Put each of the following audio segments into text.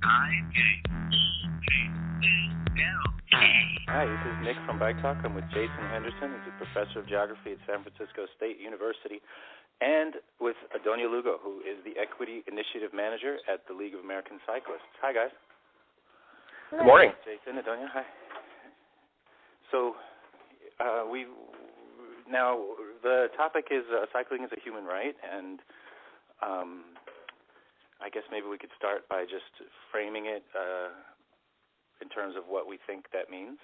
Hi, this is Nick from BikeTalk. I'm with Jason Henderson. He's a professor of geography at San Francisco State University, and with Adonia Lugo, who is the Equity Initiative Manager at the League of American Cyclists. Hi, guys. Good morning. Jason, Adonia, hi. So, now the topic is cycling is a human right, and I guess maybe we could start by just framing it in terms of what we think that means.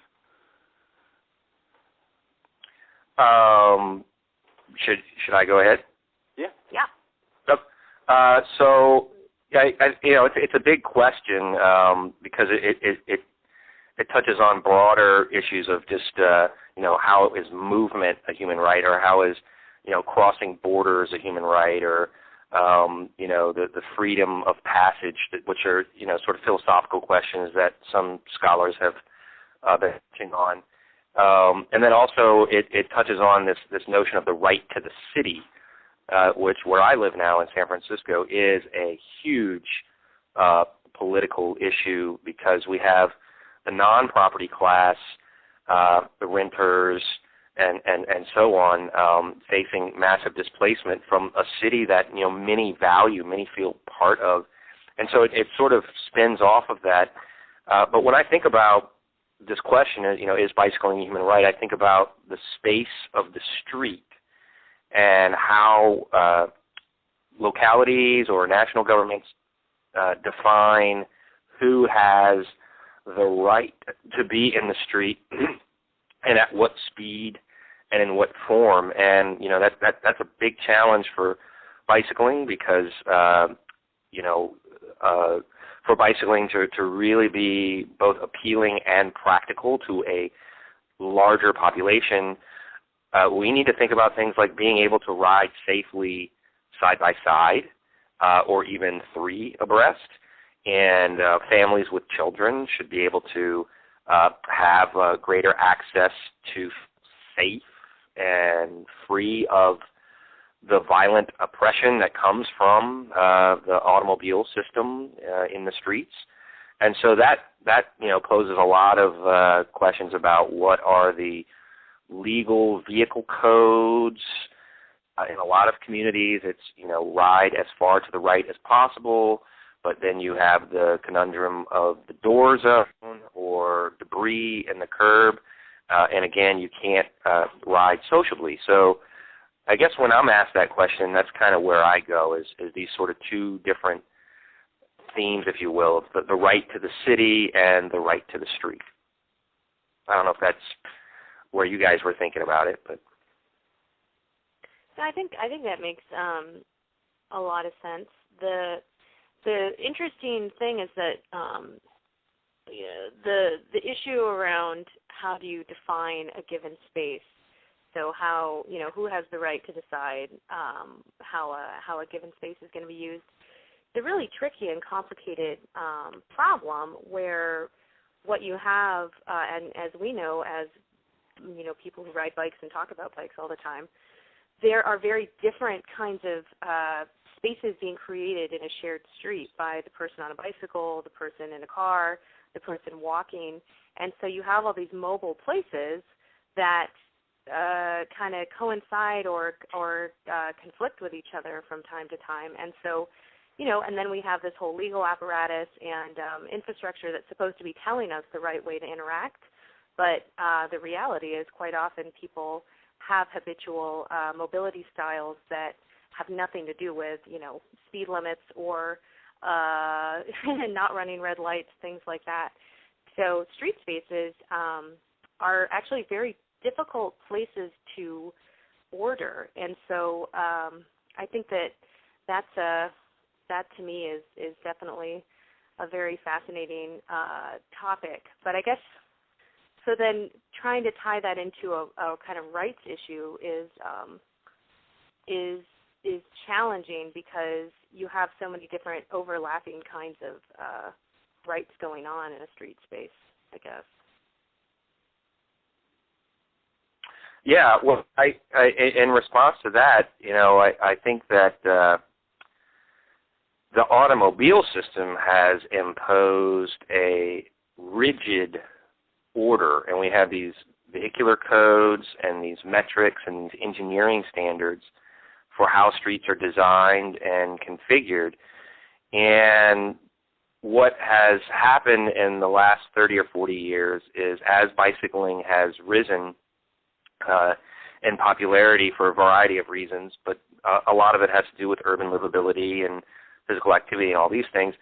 Should I go ahead? Yeah. So, it's a big question because it touches on broader issues of just how is movement a human right, or how is crossing borders a human right, or the freedom of passage, which are sort of philosophical questions that some scholars have been touching on. And then also it touches on this notion of the right to the city, which where I live now in San Francisco is a huge political issue, because we have the non-property class, the renters, and so on, facing massive displacement from a city that many value, many feel part of, and so it sort of spins off of that. But when I think about this question, is bicycling a human right, I think about the space of the street and how localities or national governments define who has the right to be in the street and at what speed and in what form. And that's a big challenge for bicycling, because for bicycling to really be both appealing and practical to a larger population, we need to think about things like being able to ride safely side by side, or even three abreast. And families with children should be able to have greater access to safe and free of the violent oppression that comes from the automobile system in the streets. And so that poses a lot of questions about what are the legal vehicle codes. In a lot of communities, it's ride as far to the right as possible, but then you have the conundrum of the door zone or debris in the curb, and again, you can't ride sociably. So I guess when I'm asked that question, that's kind of where I go, is these sort of two different themes, if you will, of the right to the city and the right to the street. I don't know if that's where you guys were thinking about it, but I think that makes a lot of sense. The interesting thing is that the issue around how do you define a given space. So how who has the right to decide how a given space is going to be used. It's a really tricky and complicated problem where what you have, and as we know, as people who ride bikes and talk about bikes all the time, there are very different kinds of spaces being created in a shared street by the person on a bicycle, the person in a car, the person walking. And so you have all these mobile places that kind of coincide or conflict with each other from time to time. And so, and then we have this whole legal apparatus and infrastructure that's supposed to be telling us the right way to interact. But the reality is quite often people have habitual mobility styles that have nothing to do with, speed limits or not running red lights, things like that. So street spaces are actually very difficult places to order. And so I think that to me is definitely a very fascinating topic. But I guess, so then trying to tie that into a kind of rights issue is challenging, because you have so many different overlapping kinds of rights going on in a street space, I guess. Yeah, well, I in response to that, I think that the automobile system has imposed a rigid order, and we have these vehicular codes and these metrics and these engineering standards for how streets are designed and configured. And what has happened in the last 30 or 40 years is, as bicycling has risen in popularity for a variety of reasons, but a lot of it has to do with urban livability and physical activity and all these things,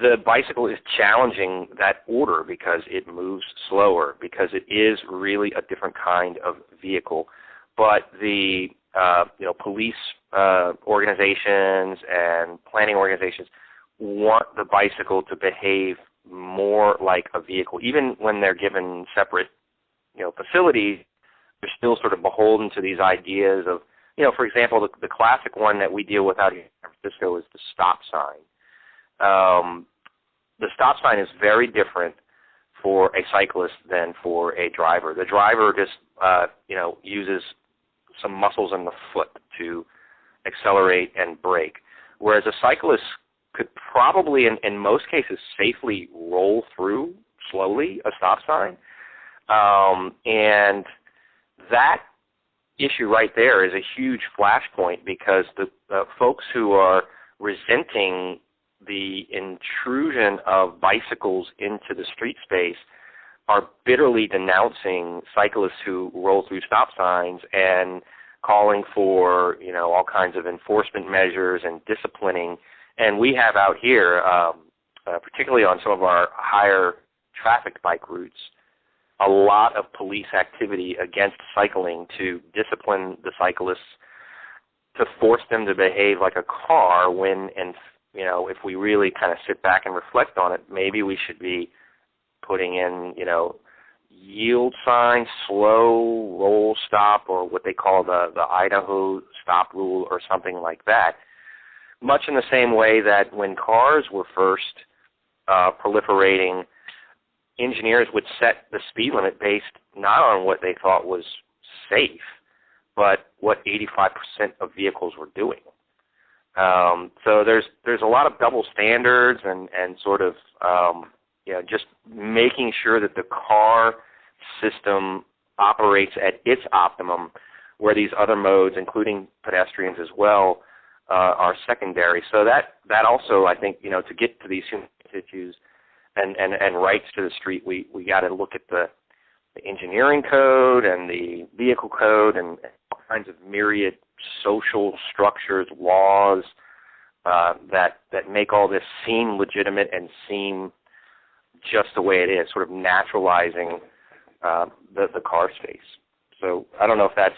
the bicycle is challenging that order because it moves slower, because it is really a different kind of vehicle. But the police organizations and planning organizations want the bicycle to behave more like a vehicle. Even when they're given separate facilities, they're still sort of beholden to these ideas of, for example, the classic one that we deal with out here in San Francisco is the stop sign. The stop sign is very different for a cyclist than for a driver. The driver just, uses some muscles in the foot to accelerate and brake, whereas a cyclist could probably, in most cases, safely roll through slowly a stop sign. And that issue right there is a huge flashpoint, because the folks who are resenting the intrusion of bicycles into the street space are bitterly denouncing cyclists who roll through stop signs and calling for, all kinds of enforcement measures and disciplining. And we have out here, particularly on some of our higher trafficked bike routes, a lot of police activity against cycling to discipline the cyclists, to force them to behave like a car when, and if we really kind of sit back and reflect on it, maybe we should be putting in, yield signs, slow, roll, stop, or what they call the Idaho stop rule or something like that. Much in the same way that when cars were first proliferating, engineers would set the speed limit based not on what they thought was safe, but what 85% of vehicles were doing. So there's a lot of double standards and sort of just making sure that the car system operates at its optimum, where these other modes, including pedestrians as well, are secondary. So that also, I think, to get to these human issues and rights to the street, we got to look at the engineering code and the vehicle code and all kinds of myriad social structures, laws that make all this seem legitimate and seem just the way it is, sort of naturalizing the car space. So I don't know if that's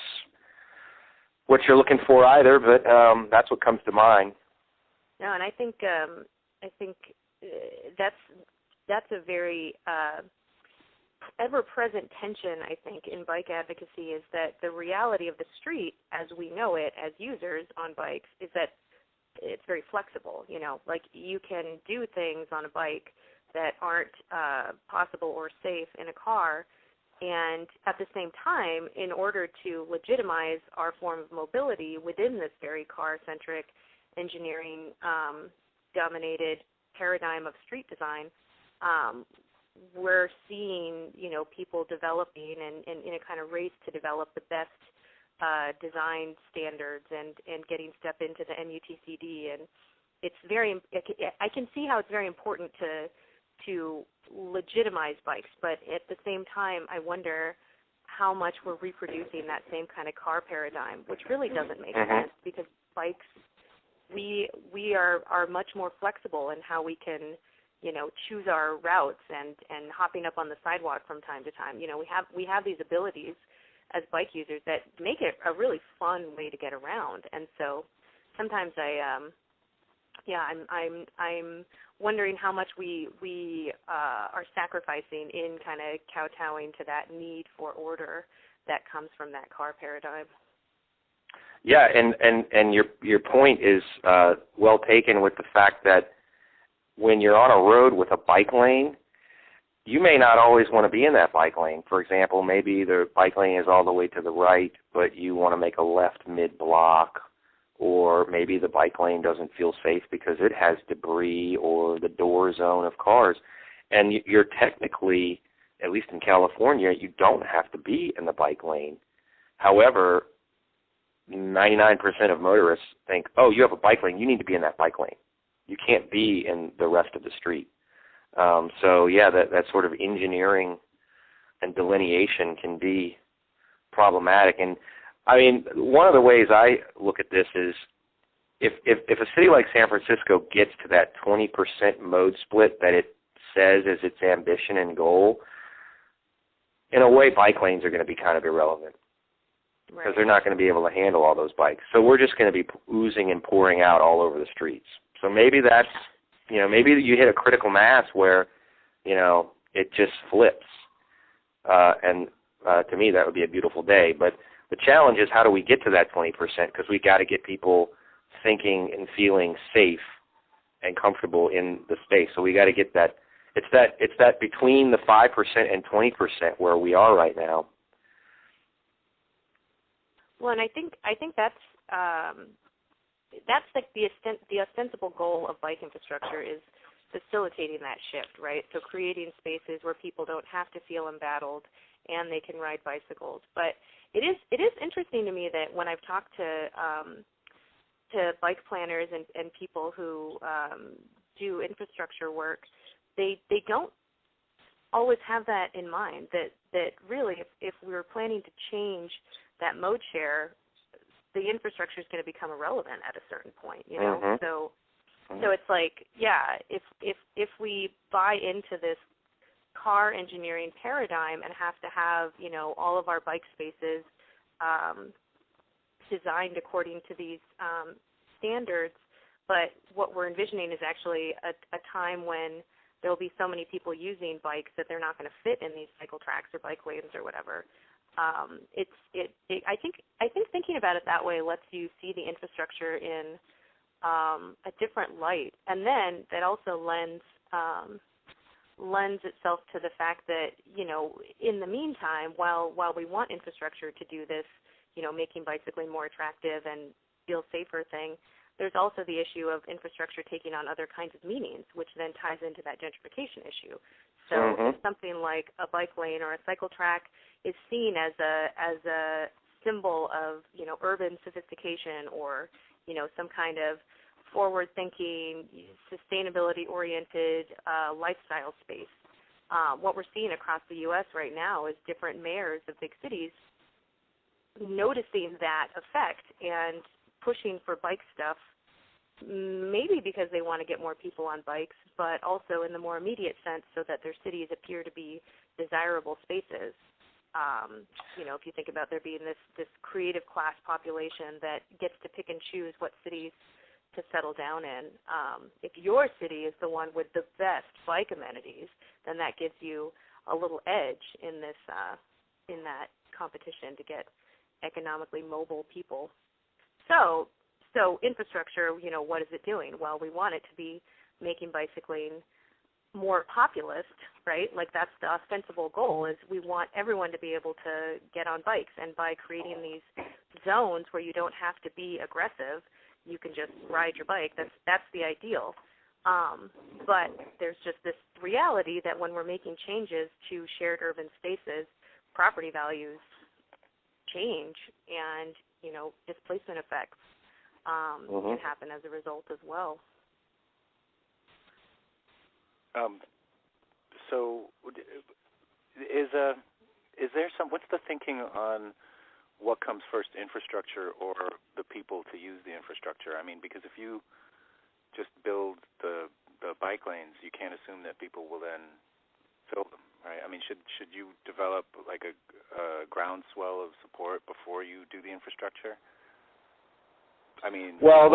what you're looking for either, but that's what comes to mind. No, and I think that's a very ever-present tension, I think, in bike advocacy, is that the reality of the street as we know it as users on bikes is that it's very flexible. Like you can do things on a bike that aren't possible or safe in a car, and at the same time, in order to legitimize our form of mobility within this very car-centric, engineering-dominated paradigm of street design, we're seeing, people developing and in a kind of race to develop the best design standards and getting step into the MUTCD. And I can see how it's very important to legitimize bikes, but at the same time, I wonder how much we're reproducing that same kind of car paradigm, which really doesn't make sense, because bikes, we are much more flexible in how we can, choose our routes and hopping up on the sidewalk from time to time. We have these abilities as bike users that make it a really fun way to get around. And so sometimes I'm wondering how much we are sacrificing in kind of kowtowing to that need for order that comes from that car paradigm. Yeah, and your point is well taken, with the fact that when you're on a road with a bike lane, you may not always want to be in that bike lane. For example, maybe the bike lane is all the way to the right, but you want to make a left mid-block, or maybe the bike lane doesn't feel safe because it has debris or the door zone of cars. And you're technically, at least in California, you don't have to be in the bike lane. However, 99% of motorists think, oh, you have a bike lane, you need to be in that bike lane. You can't be in the rest of the street. That sort of engineering and delineation can be problematic. And, I mean, one of the ways I look at this is if a city like San Francisco gets to that 20% mode split that it says is its ambition and goal, in a way, bike lanes are going to be kind of irrelevant. Because they're not going to be able to handle all those bikes. So we're just going to be oozing and pouring out all over the streets. So maybe that's, maybe you hit a critical mass where, it just flips. To me, that would be a beautiful day. But the challenge is how do we get to that 20%? Because we got to get people thinking and feeling safe and comfortable in the space. So we got to get that. It's that between the 5% and 20% where we are right now. Well, and I think that's like the ostensible goal of bike infrastructure is facilitating that shift, right? So creating spaces where people don't have to feel embattled and they can ride bicycles. But it is interesting to me that when I've talked to bike planners and people who do infrastructure work, they don't always have that in mind. That really, if we were planning to change that mode share, the infrastructure is going to become irrelevant at a certain point, Mm-hmm. So it's like, if we buy into this car engineering paradigm and have to have, all of our bike spaces designed according to these standards, but what we're envisioning is actually a time when there will be so many people using bikes that they're not going to fit in these cycle tracks or bike lanes or whatever. I think thinking about it that way lets you see the infrastructure in a different light, and then that also lends itself to the fact that in the meantime, while we want infrastructure to do this, making bicycling more attractive and feel safer thing, there's also the issue of infrastructure taking on other kinds of meanings, which then ties into that gentrification issue. So if something like a bike lane or a cycle track is seen as a symbol of urban sophistication or some kind of forward-thinking, sustainability-oriented lifestyle space, what we're seeing across the U.S. right now is different mayors of big cities noticing that effect and pushing for bike stuff, maybe because they want to get more people on bikes, but also in the more immediate sense so that their cities appear to be desirable spaces. If you think about there being this creative class population that gets to pick and choose what cities to settle down in. If your city is the one with the best bike amenities, then that gives you a little edge in this in that competition to get economically mobile people. So infrastructure, what is it doing? Well, we want it to be making bicycling more populist, right? Like that's the ostensible goal is we want everyone to be able to get on bikes, and by creating these zones where you don't have to be aggressive, you can just ride your bike. That's the ideal. But there's just this reality that when we're making changes to shared urban spaces, property values change, and displacement effects can happen as a result as well. So, is there what's the thinking on what comes first, infrastructure or the people to use the infrastructure? I mean, because if you just build the bike lanes, you can't assume that people will then fill them, right? I mean, should you develop like a groundswell of support before you do the infrastructure? I mean, well,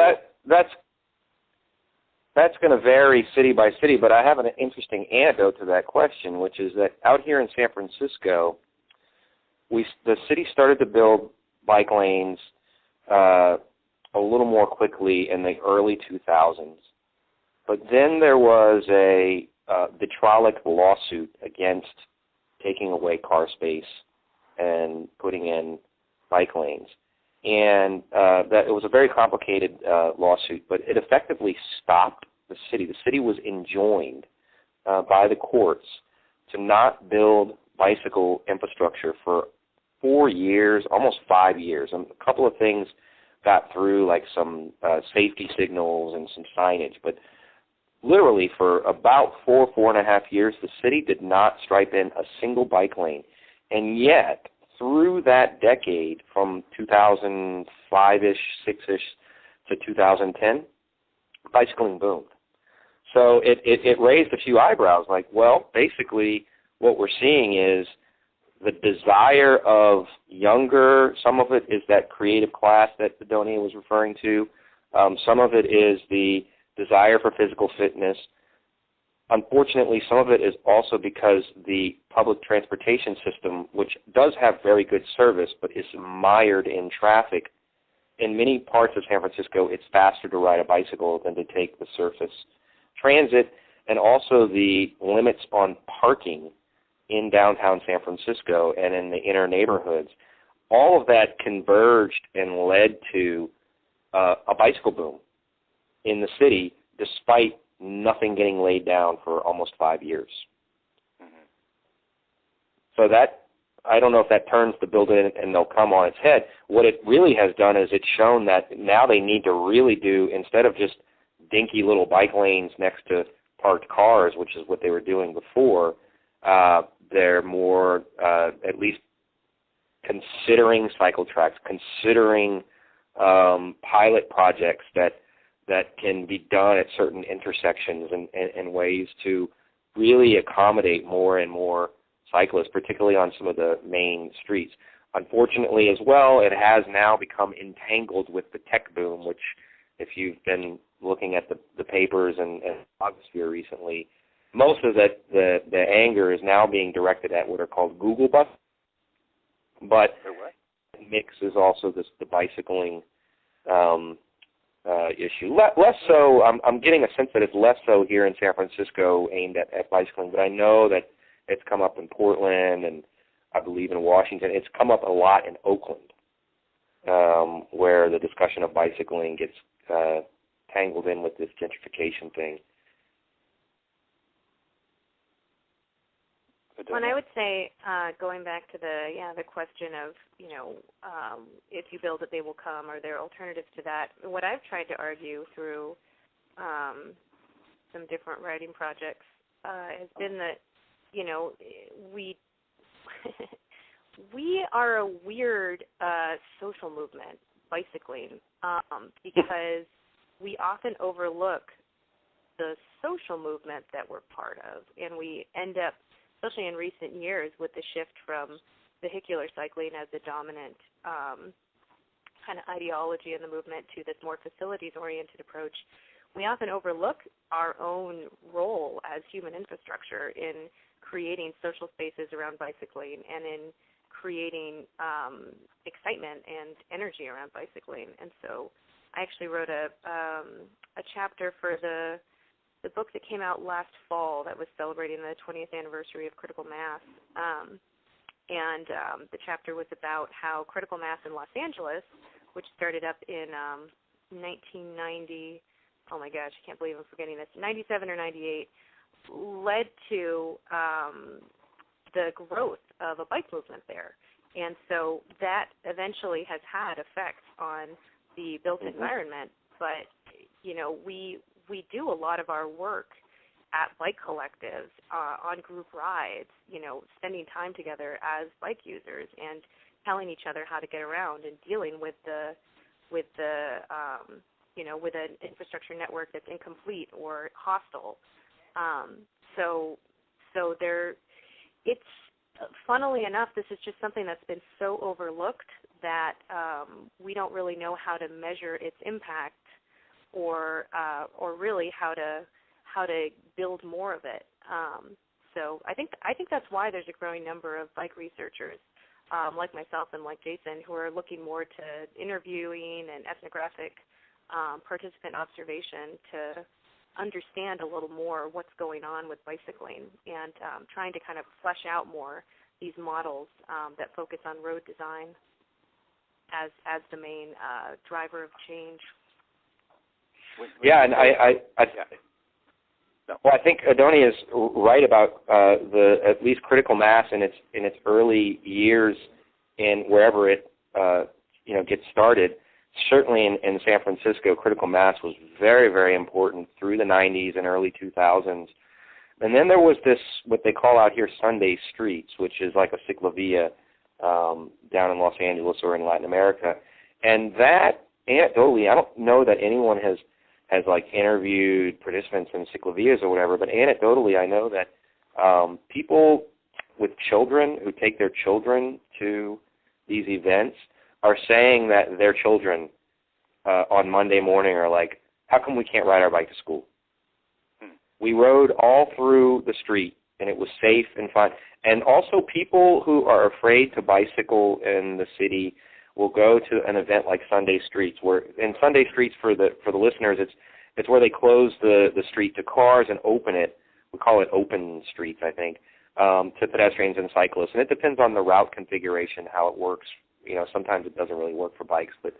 that's going to vary city by city, but I have an interesting antidote to that question, which is that out here in San Francisco, the city started to build bike lanes a little more quickly in the early 2000s. But then there was a vitriolic lawsuit against taking away car space and putting in bike lanes. and that it was a very complicated lawsuit, but it effectively stopped the city. The city was enjoined by the courts to not build bicycle infrastructure for 4 years, almost 5 years. And a couple of things got through, like some safety signals and some signage, but literally for about 4.5 years, the city did not stripe in a single bike lane. And yet, through that decade, from 2005-ish, 6-ish to 2010, bicycling boomed. So it raised a few eyebrows, like, well, basically what we're seeing is the desire of younger, some of it is that creative class that Adonia was referring to, some of it is the desire for physical fitness. Unfortunately, some of it is also because the public transportation system, which does have very good service but is mired in traffic, in many parts of San Francisco, it's faster to ride a bicycle than to take the surface transit, and also the limits on parking in downtown San Francisco and in the inner neighborhoods. All of that converged and led to a bicycle boom in the city, despite nothing getting laid down for almost 5 years. Mm-hmm. So that, I don't know if that turns the building and they'll come on its head. What it really has done is it's shown that now they need to really do, instead of just dinky little bike lanes next to parked cars, which is what they were doing before, they're more at least considering cycle tracks, considering pilot projects that can be done at certain intersections and ways to really accommodate more and more cyclists, particularly on some of the main streets. Unfortunately, as well, it has now become entangled with the tech boom, which, if you've been looking at the papers and blogosphere recently, most of the anger is now being directed at what are called Google buses. But the mix is also the bicycling issue. Less so, I'm getting a sense that it's less so here in San Francisco aimed at bicycling, but I know that it's come up in Portland and I believe in Washington. It's come up a lot in Oakland, where the discussion of bicycling gets tangled in with this gentrification thing. And I would say, going back to the question of, if you build it, they will come, or there are alternatives to that. What I've tried to argue through some different writing projects has been that, we we are a weird social movement, bicycling, because we often overlook the social movement that we're part of, and we end up, especially in recent years, with the shift from vehicular cycling as the dominant kind of ideology in the movement to this more facilities-oriented approach, we often overlook our own role as human infrastructure in creating social spaces around bicycling and in creating excitement and energy around bicycling. And so I actually wrote a chapter for the book that came out last fall that was celebrating the 20th anniversary of Critical Mass. And the chapter was about how Critical Mass in Los Angeles, which started up in 1990, oh my gosh, I can't believe I'm forgetting this, 97 or 98, led to the growth of a bike movement there. And so that eventually has had effects on the built environment. But, we do a lot of our work at bike collectives, on group rides, spending time together as bike users and telling each other how to get around and dealing with with an infrastructure network that's incomplete or hostile. So there, it's, funnily enough, this is just something that's been so overlooked that we don't really know how to measure its impact or really how to build more of it. So I think that's why there's a growing number of bike researchers like myself and like Jason who are looking more to interviewing and ethnographic participant observation to understand a little more what's going on with bicycling and trying to kind of flesh out more these models that focus on road design. as the main driver of change. Yeah, and well, I think Adonia is right about the at least critical mass in its early years in wherever it gets started. Certainly in San Francisco, critical mass was very, very important through the 90s and early 2000s. And then there was this, what they call out here Sunday streets, which is like a ciclovia down in Los Angeles or in Latin America. And that, anecdotally, I don't know that anyone has like interviewed participants in ciclovias or whatever, but anecdotally I know that people with children who take their children to these events are saying that their children on Monday morning are like, how come we can't ride our bike to school? We rode all through the street, and it was safe and fun. And also people who are afraid to bicycle in the city will go to an event like Sunday Streets, where in Sunday Streets for the listeners, it's where they close the street to cars and open it. We call it open streets, I think, to pedestrians and cyclists. And it depends on the route configuration, how it works. Sometimes it doesn't really work for bikes, but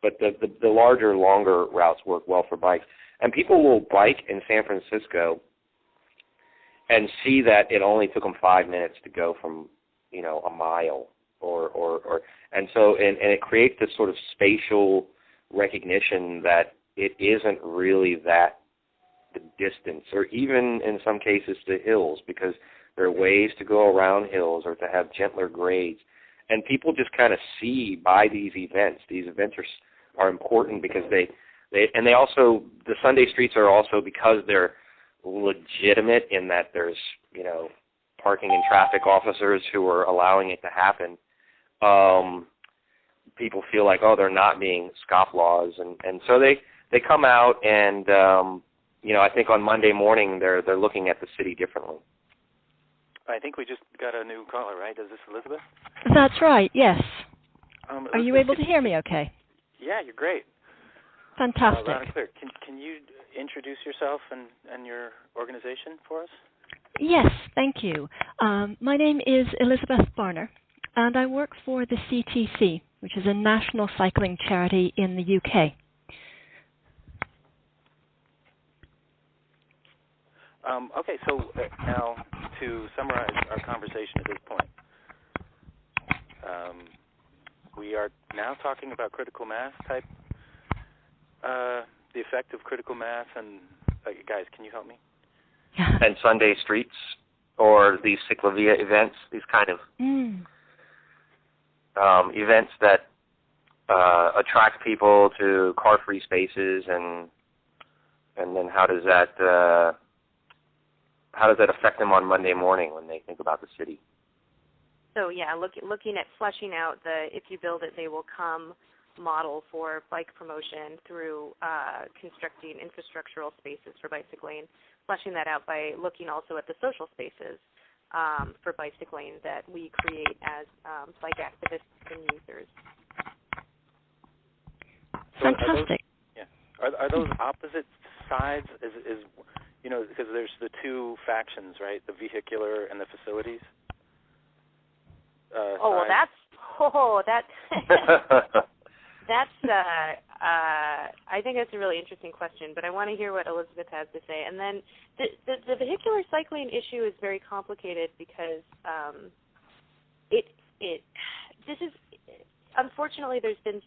the larger, longer routes work well for bikes. And people will bike in San Francisco and see that it only took them 5 minutes to go from, a mile and it creates this sort of spatial recognition that it isn't really that the distance, or even in some cases the hills, because there are ways to go around hills or to have gentler grades. And people just kind of see by these events. These events are important because they also, the Sunday streets are also, because they're legitimate in that there's, parking and traffic officers who are allowing it to happen. People feel like, they're not being scofflaws, and so they come out and, I think on Monday morning they're looking at the city differently. I think we just got a new caller, right? Is this Elizabeth? That's right, yes. Are you able to hear me okay? Yeah, you're great. Fantastic. Loud and clear. Can you introduce yourself and your organization for us? Yes, thank you. My name is Elizabeth Barner, and I work for the CTC, which is a national cycling charity in the UK. Okay, so now to summarize our conversation at this point, we are now talking about critical mass type, the effect of critical mass, and guys, can you help me? And Sunday streets, or these ciclovia events, these kind of events that attract people to car-free spaces, and then how does that affect them on Monday morning when they think about the city? So yeah, looking at fleshing out the "if you build it, they will come" model for bike promotion through constructing infrastructural spaces for bicycling, fleshing that out by looking also at the social spaces for bicycling that we create as bike activists and users. Fantastic. Are those opposite sides? Is because there's the two factions, right? The vehicular and the facilities. I think that's a really interesting question, but I want to hear what Elizabeth has to say. And then the vehicular cycling issue is very complicated because unfortunately there's been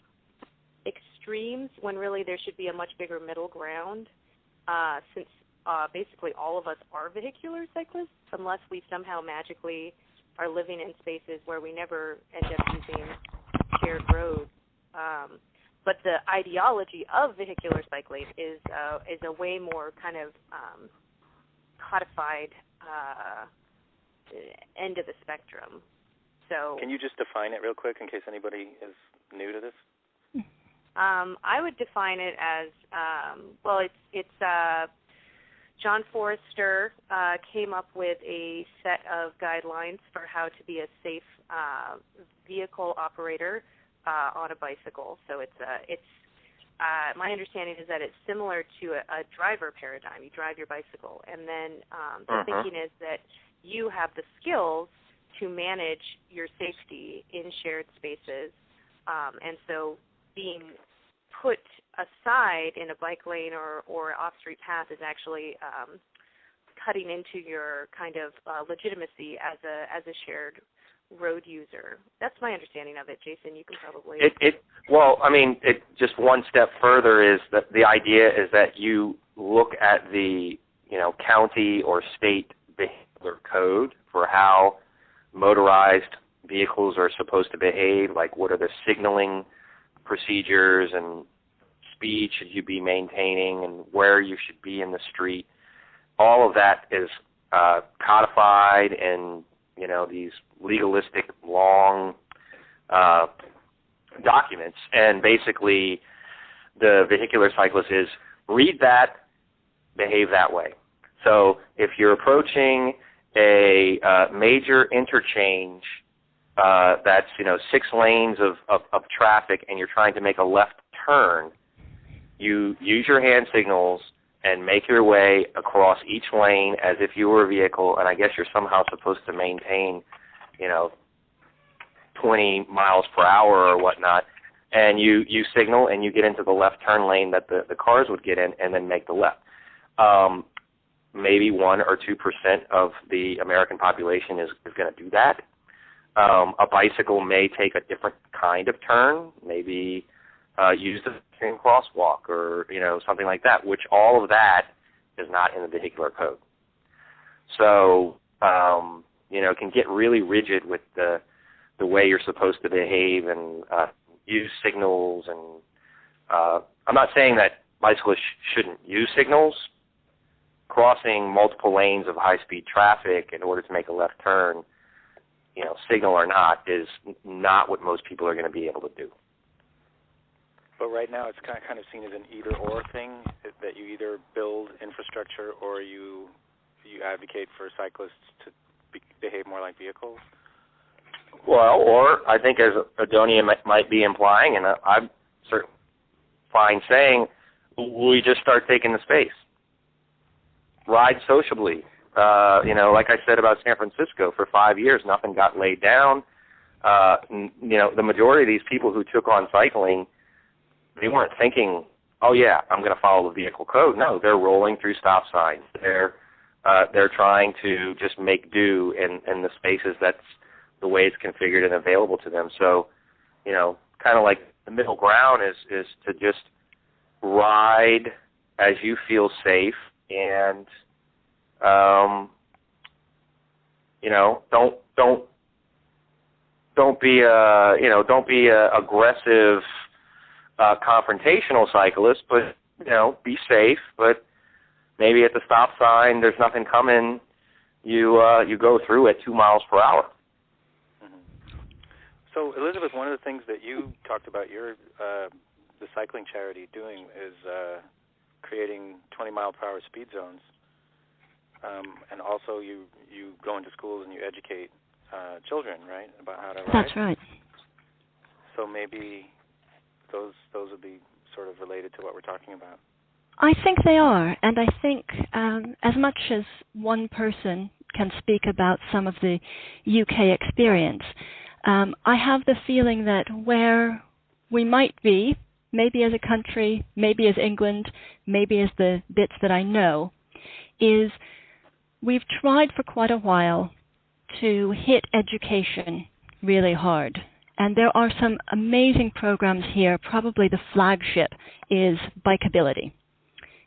extremes when really there should be a much bigger middle ground, since basically all of us are vehicular cyclists, unless we somehow magically are living in spaces where we never end up using shared roads. But the ideology of vehicular cycling is a way more kind of codified end of the spectrum. So, can you just define it real quick in case anybody is new to this? I would define it as it's John Forrester came up with a set of guidelines for how to be a safe vehicle operator on a bicycle. So it's my understanding is that it's similar to a driver paradigm. You drive your bicycle, and then the thinking is that you have the skills to manage your safety in shared spaces And so being put aside in a bike lane or off-street path is actually cutting into your kind of legitimacy as a shared road user. That's my understanding of it. Jason, you can probably... Just one step further is that the idea is that you look at the, county or state vehicular code for how motorized vehicles are supposed to behave, like what are the signaling procedures and speed should you be maintaining and where you should be in the street. All of that is codified in, these legalistic, long documents. And basically the vehicular cyclist is read that, behave that way. So if you're approaching a major interchange that's, 6 lanes of traffic and you're trying to make a left turn, you use your hand signals and make your way across each lane as if you were a vehicle, and I guess you're somehow supposed to maintain, 20 miles per hour or whatnot, and you signal and you get into the left turn lane that the cars would get in and then make the left. Maybe 1 or 2% of the American population is going to do that. A bicycle may take a different kind of turn, maybe use the same crosswalk or, something like that, which all of that is not in the vehicular code. So, it can get really rigid with the way you're supposed to behave and use signals. And I'm not saying that bicyclists shouldn't use signals. Crossing multiple lanes of high-speed traffic in order to make a left turn, signal or not, is not what most people are going to be able to do. But right now it's kind of seen as an either-or thing, that you either build infrastructure or you advocate for cyclists to behave more like vehicles? Well, or I think as Adonia might be implying, and I'm certainly fine saying, we just start taking the space. Ride sociably. Like I said about San Francisco, for 5 years, nothing got laid down. The majority of these people who took on cycling, they weren't thinking, oh, yeah, I'm going to follow the vehicle code. No, they're rolling through stop signs. They're trying to just make do in the spaces that's the way it's configured and available to them. So, kind of like the middle ground is to just ride as you feel safe and, don't be a aggressive, confrontational cyclist, but, be safe. But maybe at the stop sign, there's nothing coming. You go through at 2 miles per hour. Mm-hmm. So, Elizabeth, one of the things that you talked about the cycling charity doing is creating 20-mile-per-hour speed zones. And also you go into schools and you educate children, right, about how to ride? That's right. So maybe those would be sort of related to what we're talking about. I think they are, and I think as much as one person can speak about some of the UK experience, I have the feeling that where we might be, maybe as a country, maybe as England, maybe as the bits that I know, is we've tried for quite a while to hit education really hard. And there are some amazing programs here. Probably the flagship is Bikeability.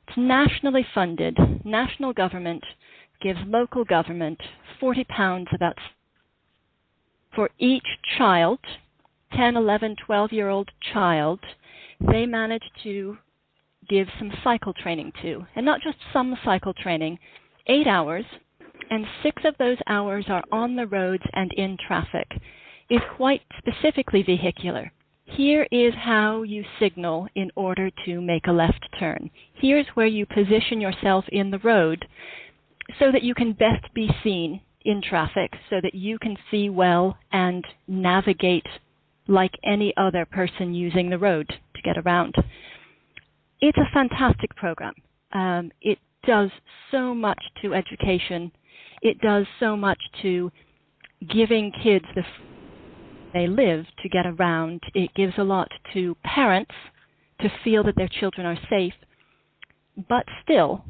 It's nationally funded. National government gives local government £40 about for each child, 10, 11, 12-year-old child, they manage to give some cycle training to. And not just some cycle training, 8 hours, and 6 of those hours are on the roads and in traffic, is quite specifically vehicular. Here is how you signal in order to make a left turn. Here's where you position yourself in the road so that you can best be seen in traffic, so that you can see well and navigate like any other person using the road to get around. It's a fantastic program. It does so much to education. It does so much to giving kids the they live to get around. It gives a lot to parents to feel that their children are safe. But still,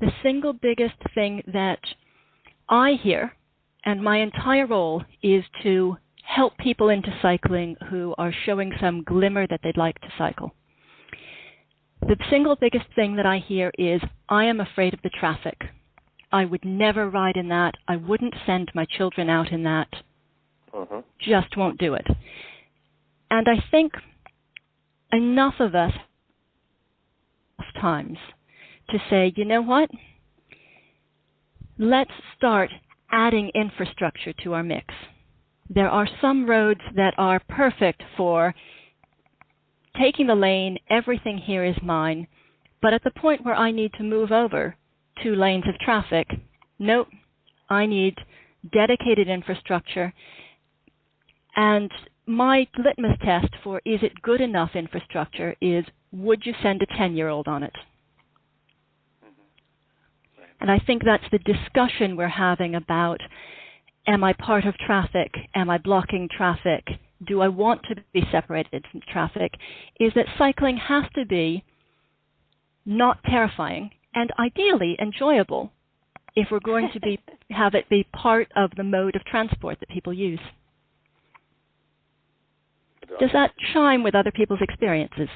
the single biggest thing that I hear, and my entire role is to help people into cycling who are showing some glimmer that they'd like to cycle. The single biggest thing that I hear is, I am afraid of the traffic. I would never ride in that. I wouldn't send my children out in that. Just won't do it. And I think enough of us times to say, you know what? Let's start adding infrastructure to our mix. There are some roads that are perfect for taking the lane, everything here is mine, but at the point where I need to move over 2 lanes of traffic, nope, I need dedicated infrastructure. And my litmus test for is it good enough infrastructure is, would you send a 10-year-old on it? And I think that's the discussion we're having about, am I part of traffic? Am I blocking traffic? Do I want to be separated from traffic? Is that cycling has to be not terrifying and ideally enjoyable if we're going to have it be part of the mode of transport that people use. Does that chime with other people's experiences?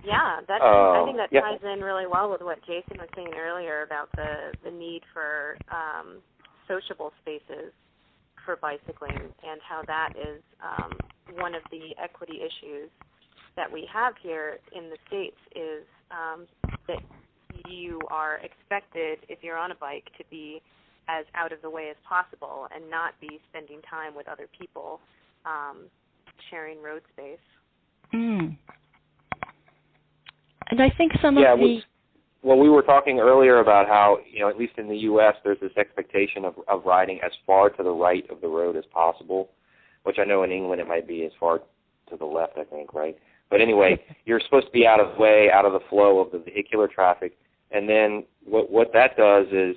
Yeah, I think that ties in really well with what Jason was saying earlier about the need for sociable spaces for bicycling, and how that is one of the equity issues that we have here in the States, is that you are expected, if you're on a bike, to be as out of the way as possible and not be spending time with other people sharing road space. And I think some of the... Well, we were talking earlier about how, at least in the U.S., there's this expectation of riding as far to the right of the road as possible, which I know in England it might be as far to the left, I think, right? But anyway, you're supposed to be out of the way, out of the flow of the vehicular traffic. And then what that does is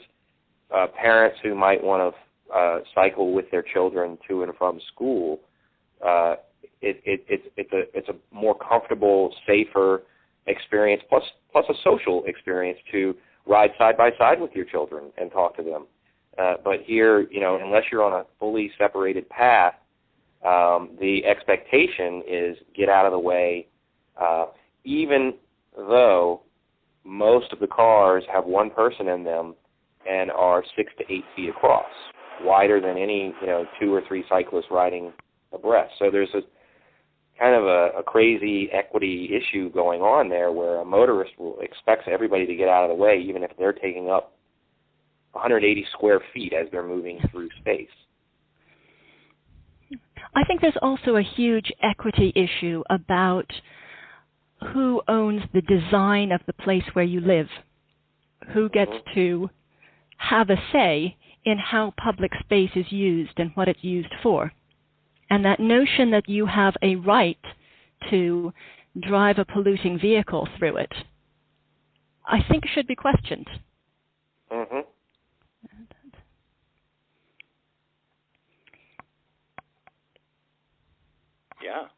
parents who might want to cycle with their children to and from school, it's a more comfortable, safer experience, plus a social experience to ride side by side with your children and talk to them. But here, unless you're on a fully separated path, the expectation is get out of the way, even though most of the cars have one person in them and are 6 to 8 feet across, wider than any 2 or 3 cyclists riding abreast. So there's a kind of a crazy equity issue going on there, where a motorist expects everybody to get out of the way, even if they're taking up 180 square feet as they're moving through space. I think there's also a huge equity issue about who owns the design of the place where you live, who gets to have a say in how public space is used and what it's used for. And that notion that you have a right to drive a polluting vehicle through it, I think should be questioned. Yeah.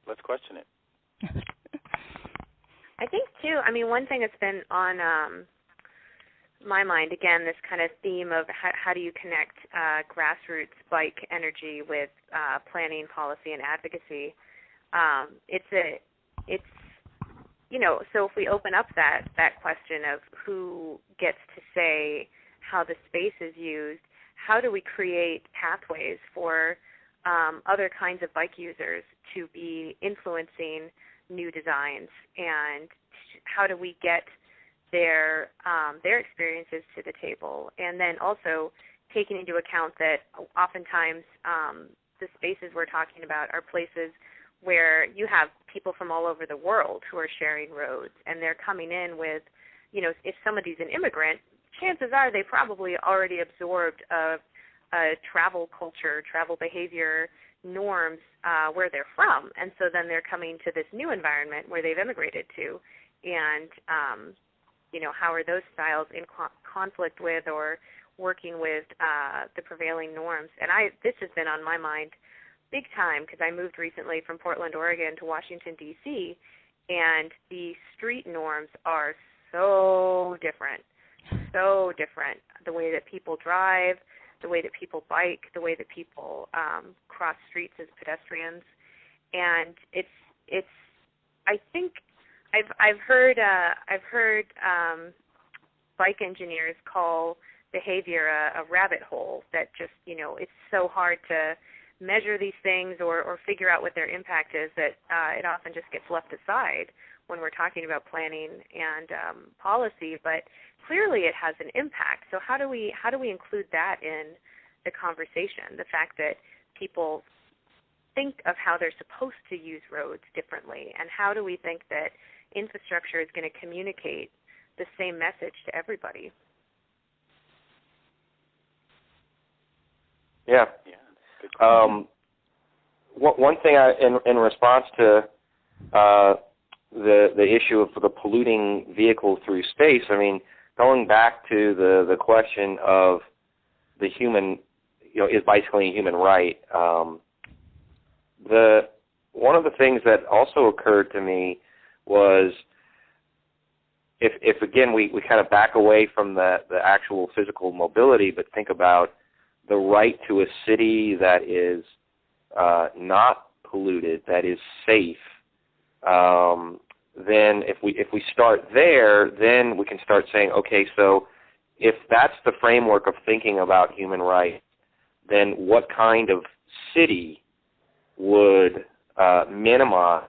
Let's question it. I think, too, one thing that's been on my mind, again, this kind of theme of how do you connect grassroots bike energy with planning, policy, and advocacy. So if we open up that question of who gets to say how the space is used, how do we create pathways for other kinds of bike users to be influencing new designs, and how do we get their experiences to the table, and then also taking into account that oftentimes the spaces we're talking about are places where you have people from all over the world who are sharing roads, and they're coming in with, if somebody's an immigrant, chances are they probably already absorbed a travel culture, travel behavior norms where they're from, and so then they're coming to this new environment where they've immigrated to, and how are those styles in conflict with, or working with the prevailing norms. And this has been on my mind big time because I moved recently from Portland, Oregon to Washington, D.C., and the street norms are so different. The way that people drive, the way that people bike, the way that people cross streets as pedestrians. And it's I think I've heard bike engineers call behavior a rabbit hole, that just, it's so hard to measure these things or figure out what their impact is that it often just gets left aside when we're talking about planning and policy. But clearly it has an impact. So how do we include that in the conversation, the fact that people think of how they're supposed to use roads differently, and how do we think that infrastructure is going to communicate the same message to everybody? Yeah. One thing in response to the issue of the polluting vehicle through space, I mean, going back to the question of the human, is bicycling a human right? One of the things that also occurred to me was, if again we kind of back away from the actual physical mobility, but think about the right to a city that is not polluted, that is safe, then if we start there, then we can start saying, okay, so if that's the framework of thinking about human rights, then what kind of city would minimize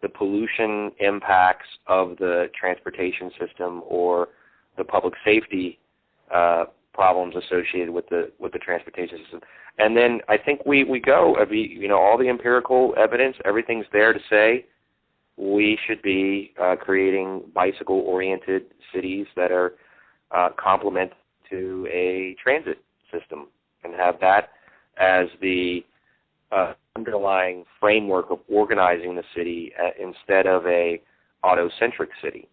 the pollution impacts of the transportation system or the public safety problems associated with the transportation system? And then I think we go, all the empirical evidence, everything's there to say we should be creating bicycle-oriented cities that are complement to a transit system, and have that as the underlying framework of organizing the city instead of a auto-centric city.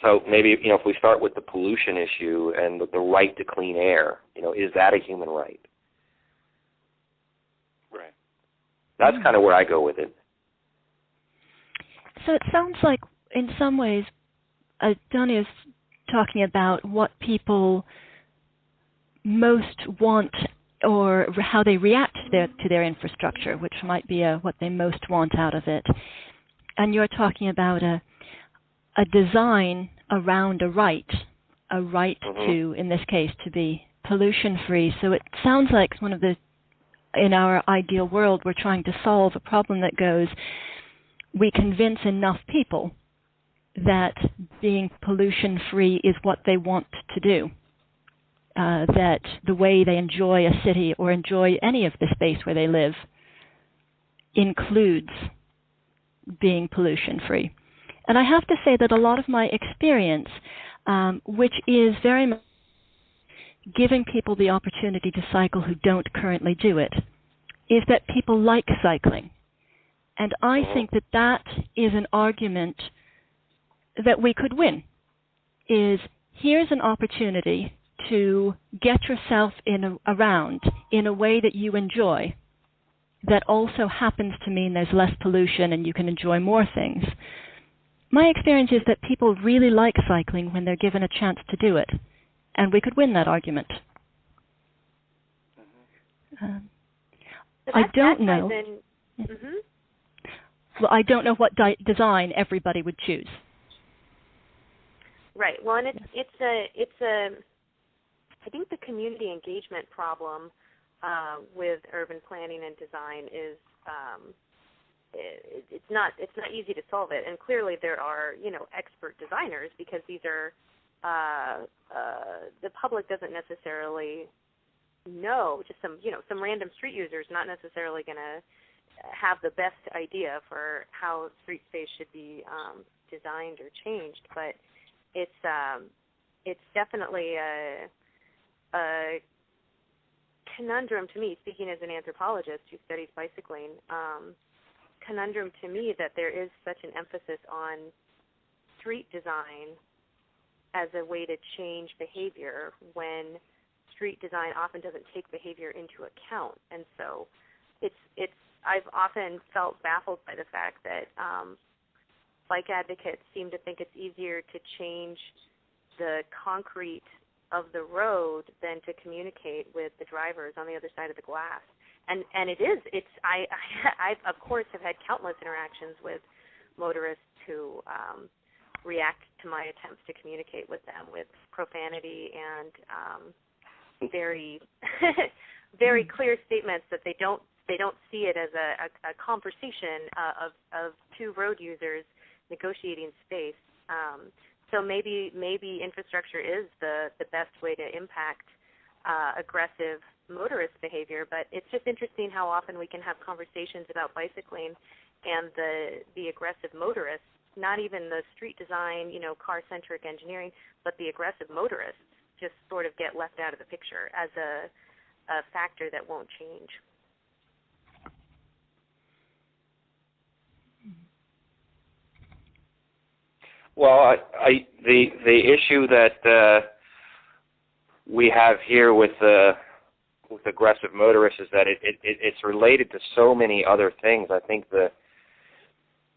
So maybe, if we start with the pollution issue and the right to clean air, is that a human right? Right. That's kind of where I go with it. So it sounds like, in some ways, Adonia is talking about what people most want, or how they react to their infrastructure, which might be what they most want out of it. And you're talking about a design around a right to, in this case, to be pollution-free. So it sounds like in our ideal world, we're trying to solve a problem that goes, we convince enough people that being pollution-free is what they want to do. That the way they enjoy a city or enjoy any of the space where they live includes being pollution-free. And I have to say that a lot of my experience, which is very much giving people the opportunity to cycle who don't currently do it, is that people like cycling. And I think that is an argument that we could win, is here's an opportunity to get yourself around in a way that you enjoy, that also happens to mean there's less pollution and you can enjoy more things. My experience is that people really like cycling when they're given a chance to do it, and we could win that argument. I don't know. Well, I don't know what design everybody would choose. Right. Well, and it's a I think the community engagement problem with urban planning and design is it's not easy to solve it. And clearly there are expert designers, because these are the public doesn't necessarily know. Just some random street user is not necessarily going to have the best idea for how street space should be designed or changed. But it's definitely a conundrum to me, speaking as an anthropologist who studies bicycling, conundrum to me that there is such an emphasis on street design as a way to change behavior when street design often doesn't take behavior into account. And so I've often felt baffled by the fact that bike advocates seem to think it's easier to change the concrete of the road than to communicate with the drivers on the other side of the glass. And it is. I of course have had countless interactions with motorists who react to my attempts to communicate with them with profanity and very very clear statements that they don't see it as a conversation of two road users negotiating space. So maybe infrastructure is the best way to impact aggressive motorist behavior, but it's just interesting how often we can have conversations about bicycling and the aggressive motorists, not even the street design, car-centric engineering, but the aggressive motorists just sort of get left out of the picture as a factor that won't change. Well, the issue that we have here with aggressive motorists is that it's related to so many other things. I think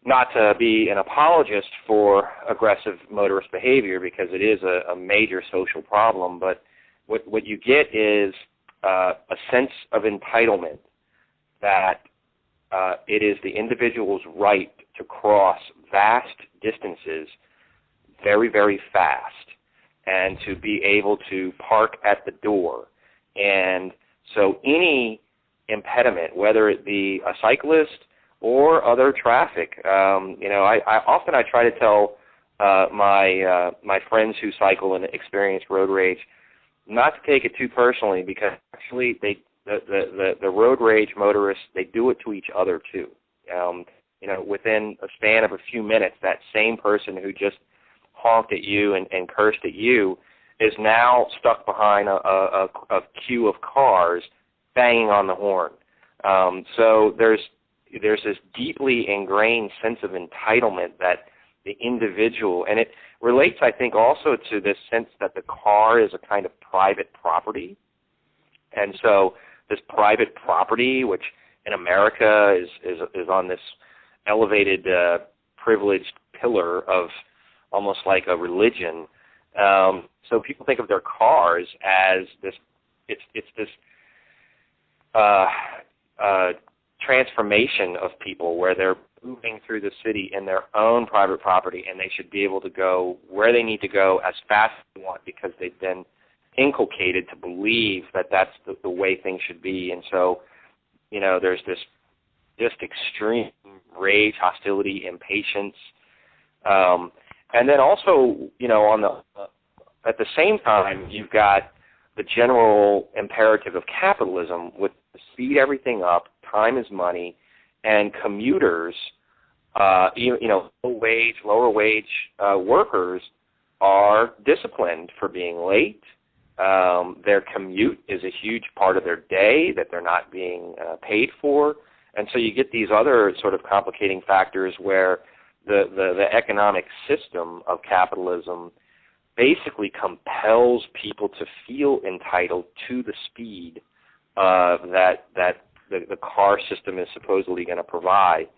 not to be an apologist for aggressive motorist behavior, because it is a major social problem, but what you get is a sense of entitlement that it is the individual's right to cross vast distances very, very fast and to be able to park at the door. And so any impediment, whether it be a cyclist or other traffic, I often try to tell my friends who cycle and experience road rage not to take it too personally, because actually the road rage motorists, they do it to each other too. Within a span of a few minutes, that same person who just honked at you and cursed at you is now stuck behind a queue of cars banging on the horn. So there's this deeply ingrained sense of entitlement that the individual, and it relates, I think, also to this sense that the car is a kind of private property. And so this private property, which in America is on this elevated, privileged pillar of almost like a religion. So people think of their cars as this. It's this transformation of people where they're moving through the city in their own private property, and they should be able to go where they need to go as fast as they want, because they've been inculcated to believe that that's the way things should be. And so, there's this just extreme rage, hostility, impatience, and then also, at the same time, you've got the general imperative of capitalism with speed everything up, time is money, and commuters, lower wage workers are disciplined for being late. Their commute is a huge part of their day that they're not being paid for. And so you get these other sort of complicating factors where the economic system of capitalism basically compels people to feel entitled to the speed that the car system is supposedly going to provide.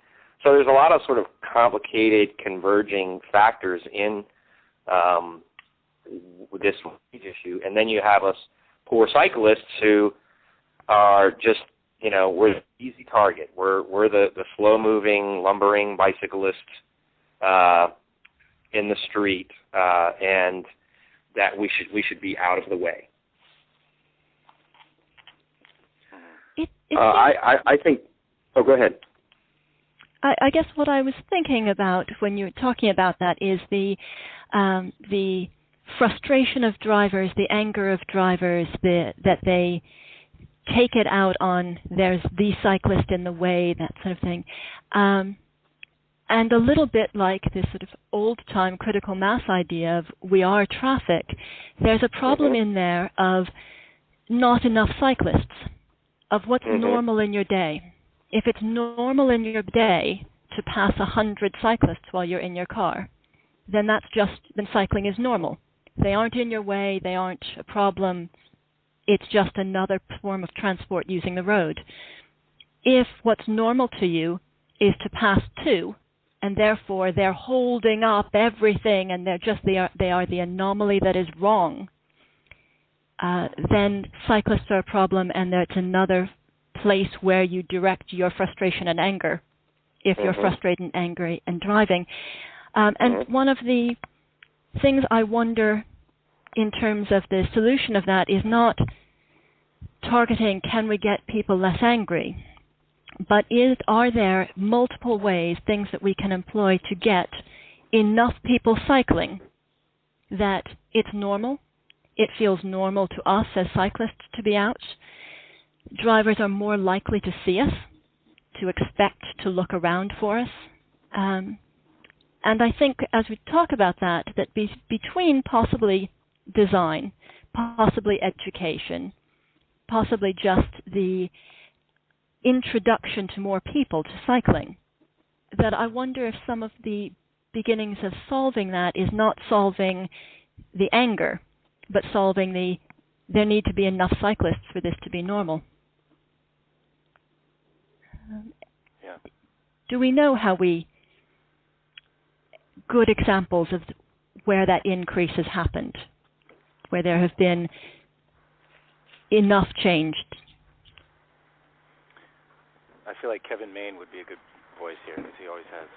So there's a lot of sort of complicated converging factors in this issue. And then you have us poor cyclists who are just, we're the easy target. We're the slow-moving, lumbering bicyclist in the street, and that we should be out of the way. I think. Oh, go ahead. I guess what I was thinking about when you were talking about that is the frustration of drivers, the anger of drivers, that they take it out on there's the cyclist in the way, that sort of thing. And a little bit like this sort of old-time critical mass idea of we are traffic, there's a problem in there of not enough cyclists, of what's normal in your day. If it's normal in your day to pass 100 cyclists while you're in your car, then cycling is normal. They aren't in your way. They aren't a problem. It's just another form of transport using the road. If what's normal to you is to pass two, and therefore they're holding up everything, and they are the anomaly that is wrong, then cyclists are a problem, and that's another place where you direct your frustration and anger if you're frustrated and angry and driving. And one of the things I wonder in terms of the solution of that is not targeting can we get people less angry, but are there multiple ways, things that we can employ to get enough people cycling that it's normal, it feels normal to us as cyclists to be out. Drivers are more likely to see us, to expect to look around for us. And I think as we talk about that between possibly design, possibly education, possibly just the introduction to more people to cycling, that I wonder if some of the beginnings of solving that is not solving the anger, but solving there need to be enough cyclists for this to be normal. Do we know good examples of where that increase has happened, where there have been enough change? I feel like Kevin Main would be a good voice here because he always has,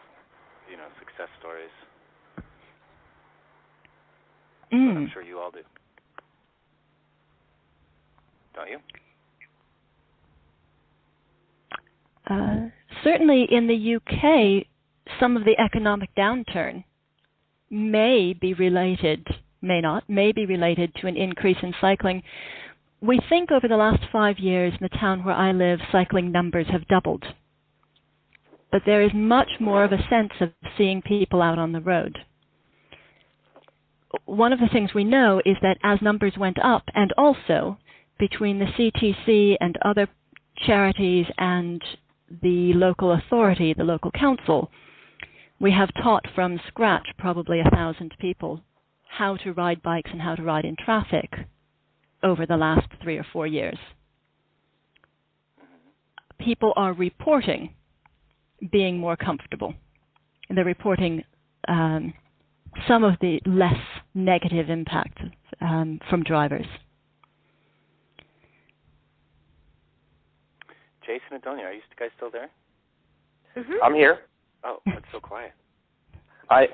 success stories. I'm sure you all do. Don't you? Certainly in the UK, some of the economic downturn may be related to an increase in cycling. We think over the last 5 years in the town where I live, cycling numbers have doubled. But there is much more of a sense of seeing people out on the road. One of the things we know is that as numbers went up, and also between the CTC and other charities and the local authority, the local council, we have taught from scratch probably 1,000 people how to ride bikes and how to ride in traffic over the last 3 or 4 years. People are reporting being more comfortable. They're reporting some of the less negative impact from drivers. Jason and Adonia, are you guys still there? I'm here. Oh, that's so quiet. I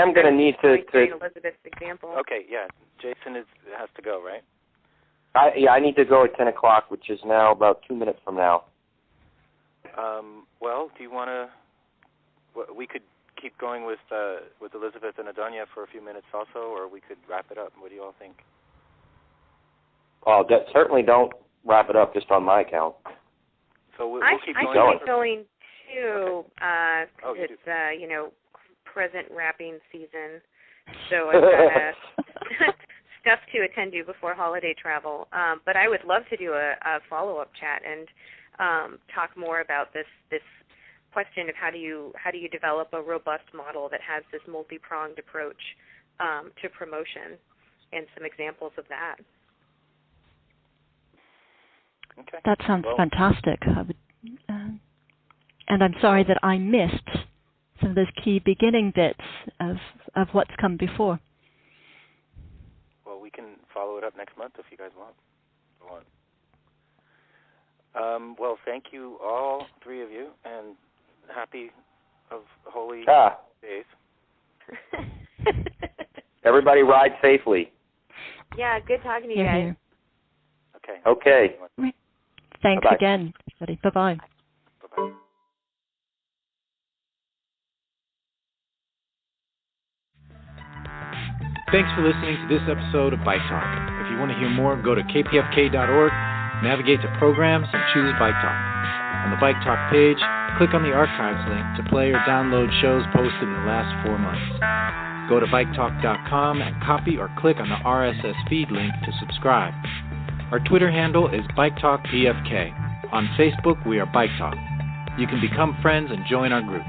am going to need to Elizabeth's example. Okay, yeah. Jason has to go, right? I need to go at 10 o'clock, which is now about 2 minutes from now. Well, do you want to? We could keep going with Elizabeth and Adonia for a few minutes also, or we could wrap it up. What do you all think? Oh, certainly don't wrap it up just on my account. So we'll keep going. going. I keep going too. Okay. It's present wrapping season, so I've got stuff to attend to before holiday travel. But I would love to do a follow-up chat and talk more about this question of how do you develop a robust model that has this multi-pronged approach to promotion, and some examples of that. Okay. That sounds fantastic. And I'm sorry that I missed some of those key beginning bits of what's come before. Well, we can follow it up next month if you guys want. Well, thank you all, three of you, and happy of holy days. Everybody ride safely. Yeah, good talking to you guys. Here. Okay. Thanks Bye-bye. again, everybody. Bye-bye. Bye-bye. Thanks for listening to this episode of Bike Talk. If you want to hear more, go to kpfk.org, navigate to Programs, and choose Bike Talk. On the Bike Talk page, click on the Archives link to play or download shows posted in the last 4 months. Go to biketalk.com and copy or click on the RSS feed link to subscribe. Our Twitter handle is BikeTalkPFK. On Facebook, we are Bike Talk. You can become friends and join our group.